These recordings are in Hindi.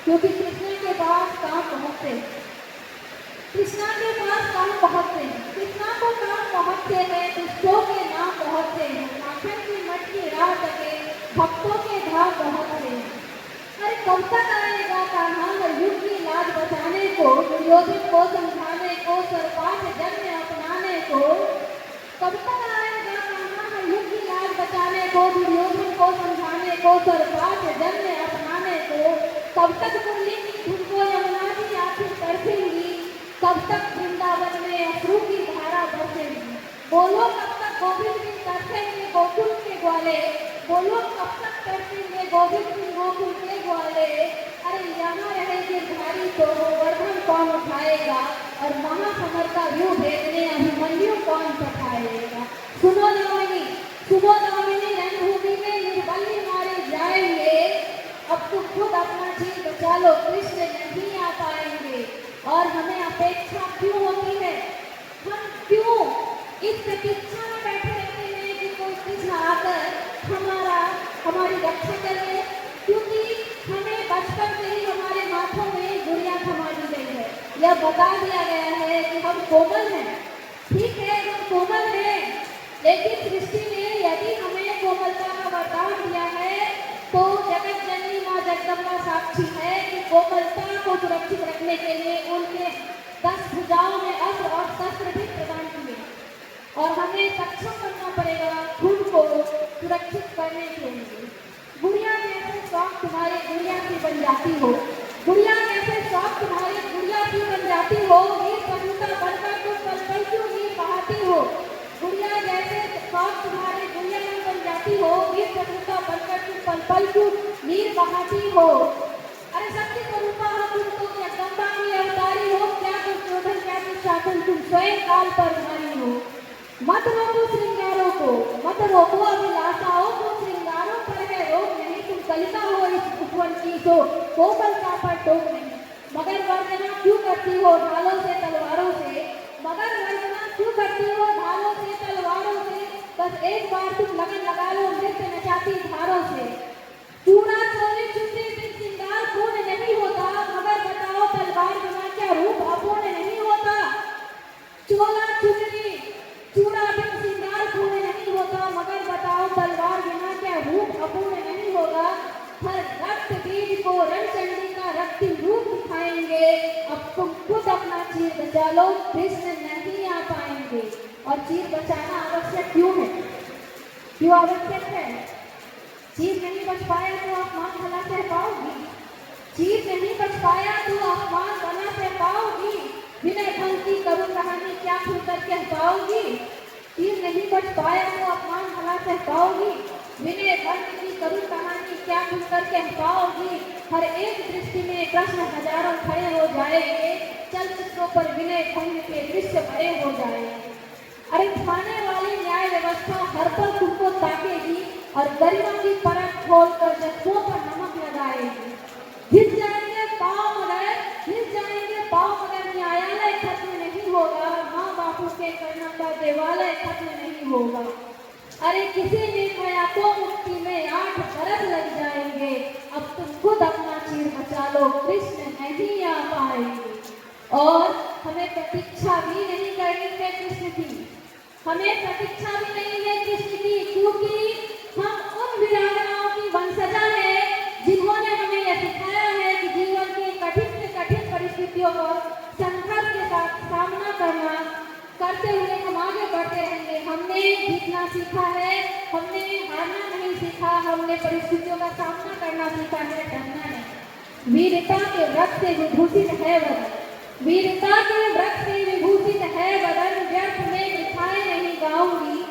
क्योंकि कृष्ण के पास काम बहुत थे, कृष्णा के पास काम बहुत थे, कृष्णा को काम बहुत से है, दुष्टों के नाम बहुत से हैं, माखन की मटकी राह तके भक्तों के धाम बहुत से। अरे कब तक आएगा कान्हा युग की लाज बचाने को, दुर्योधन को समझाने को, सरपाठ जग में अपनाने को। कब तक आएगा कान्हा युग की लाज बचाने को, दुर्योधन को समझाने को, सरपाठ जग में अपनाने को। कब तक मुरली की धुन को यमुना की आंखें तरसेंगी, कब तक वृंदावन में अश्रु की धारा बरसेगी। बोलो कब तक गोविंद बिन तरसेंगे गोकुल के ग्वाले, बोलो कब तक तरसेंगे गोविंद बिन गोकुल के ग्वाले। अरे यहाँ रहेगी भारी तो वर्धन कौन उठाएगा, और महासमर का व्यू भेजने अभिमन्यु कौन पठाएगा। सुनो नवमी, सुनो नवमी, रणभूमि में निर्बली मारे जाएंगे, अब तुम खुद अपना जीव बचा लो, कृष्ण नहीं आ पाएंगे। और हमें अपेक्षा क्यों होती है, हम क्यों इस प्रतीक्षा में बैठे रहते हैं कि कोई कृष्ण आकर हमारी रक्षा करे, क्योंकि हमें बचपन से ही हमारे माथों में गुड़िया थमा दी गई है। यह बता दिया गया है कि हम कोमल हैं, ठीक है हम कोमल हैं, लेकिन सृष्टि ने यदि हमें कोमलता का वरदान दिया है तो जगत जननी माँ जगदम्बा साक्षी है कि कोमलता को सुरक्षित रखने के लिए उनके 10 भुजाओं में अस्त्र और शस्त्र भी प्रदान किए, और हमें सक्षम करना पड़ेगा खुद को सुरक्षित करने के लिए। गुड़िया कैसे शौक तुम्हारी गुड़िया की बन जाती हो, गुड़िया कैसे शौक तुम्हारी गुड़िया की बन जाती हो, वीर पशुता बनकर तुम पल पल क्यों नीर बहाती हो। गुड़िया जैसे शौक तुम्हारी गुड़िया की बन जाती हो, वीर पशुता बनकर तुम पल पल क्यों नीर बहाती हो। अरे शक्ति स्वरूपा हो तुम तो जगदम्बा की अवतारी हो, क्या दुर्योधन क्या दुशासन तुम स्वयं काल पर भारी हो। मत रोको श्रृंगारों को, मत रोको अभिलाषाओं को, श्रृंगारों पर है रोक नहीं, तुम कलिका हो इस उपवन की तो कोमलता पर टोक नहीं। मगर वर्जना क्यों करती हो ढालों से तलवारों से, मगर वर्जना क्यों करती हो ढालों से तलवारों से, बस एक बार तुम लगन लगा लो नृत्य नचाती धारों से। चूड़ा चोली चुनरी बिन श्रृंगार पूर्ण नहीं होता, मगर बताओ तलवार बिना क्या रूप अपूर्ण नहीं होता। चोला चुनरी चूड़ा बिन श्रृंगार पूर्ण नहीं होता, मगर बताओ तलवार बिना क्या रूप अपूर्ण नहीं होगा। हर रक्त बीज को रणचंडी का रक्ति रूप दिखाएंगे, अब तुम खुद अपना चीर बचा लो, कृष्ण नहीं आ पाएंगे। और चीर बचाना आवश्यक क्यों है, क्यों आवश्यक है। चीर नहीं बच पाया तो आसमान भला से पाओगी, चीर नहीं बच पाया तो आसमान भला से पाओगी। विनय भंग की करुण कहानी क्या खुलकर कह पाओगी, चीर नहीं बच पाया तो आसमान भला से पाओगी। विनय भंग की करुण कहानी क्या खुलकर कह पाओगी। हर एक दृष्टि में कृष्ण हजारों खड़े हो जाएंगे, चलचित्रों पर विनय भंग के दृश्य भरे हो जाएंगे। अरे थाने वाली न्याय व्यवस्था हर पल तुमको ताकेगी, और गरिमा की परत खोलकर जज्बों पर नमक लगाएगी। घिस जाएंगे पाँव मगर, घिस जाएंगे पाँव मगर न्यायालय खत्म नहीं होगा, माँ बापू के करना का देवालय खत्म नहीं होगा। अरे किसी निर्भया को मुक्ति में 8 बरस लग जाएंगे, अब तुम खुद अपना चीर बचा लो, कृष्ण नहीं आ पाएंगे। और हमें प्रतीक्षा भी नहीं करनी है कृष्ण की, हमें प्रतीक्षा भी नहीं है कृष्ण की, क्योंकि हम उन वीरांगनाओं की वंशजा है जिन्होंने हमें यह सिखाया है कि जीवन के कठिन से कठिन परिस्थितियों को संघर्ष के साथ सामना करते हुए हम आगे बढ़ते रहेंगे। हमने जीतना सीखा है, हमने हारना नहीं सीखा, हमने परिस्थितियों का सामना करना सीखा है, डरना नहीं। वीरता के व्रत से विभूषित है वदन, वीरता के व्रत से विभूषित है वदन, व्यर्थ में दिखाए नहीं गाऊंगी।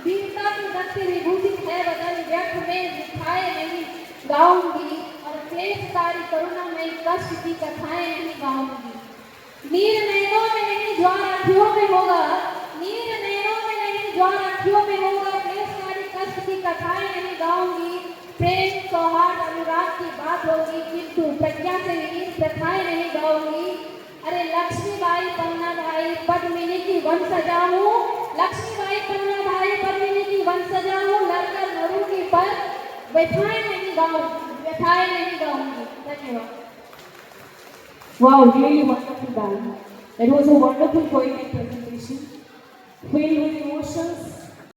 वीरता के व्रत से विभूषित है वदन, व्यर्थ में दिखाए नहीं गाऊंगी। और क्लेशकारी करुणा में कष्ट की कथाएं नहीं गाऊंगी। नीर नैनों में नहीं ज्वार आँखियों में होगा, नीर नैनों में नहीं ज्वार आँखियों में होगा, क्लेशकारी कष्ट की कथाएं नहीं गाऊंगी। प्रेम सौहार्द अनुराग की बात होगी, किंतु प्रज्ञा से विहीन प्रथाएं नहीं गाऊंगी। अरे लक्ष्मीबाई पन्ना भाई पद्मिनी की वंशजा हूँ, लक्ष्मीबाई पन्ना भाई पद्मिनी की वंशजा हूँ, लड़कर मरूंगी पर व्यथाएं नहीं गाऊंगी, व्यथाएं नहीं गाऊंगी। धन्यवाद। Wow, really wonderful, Dan. It was a wonderful poetic presentation, filled with emotions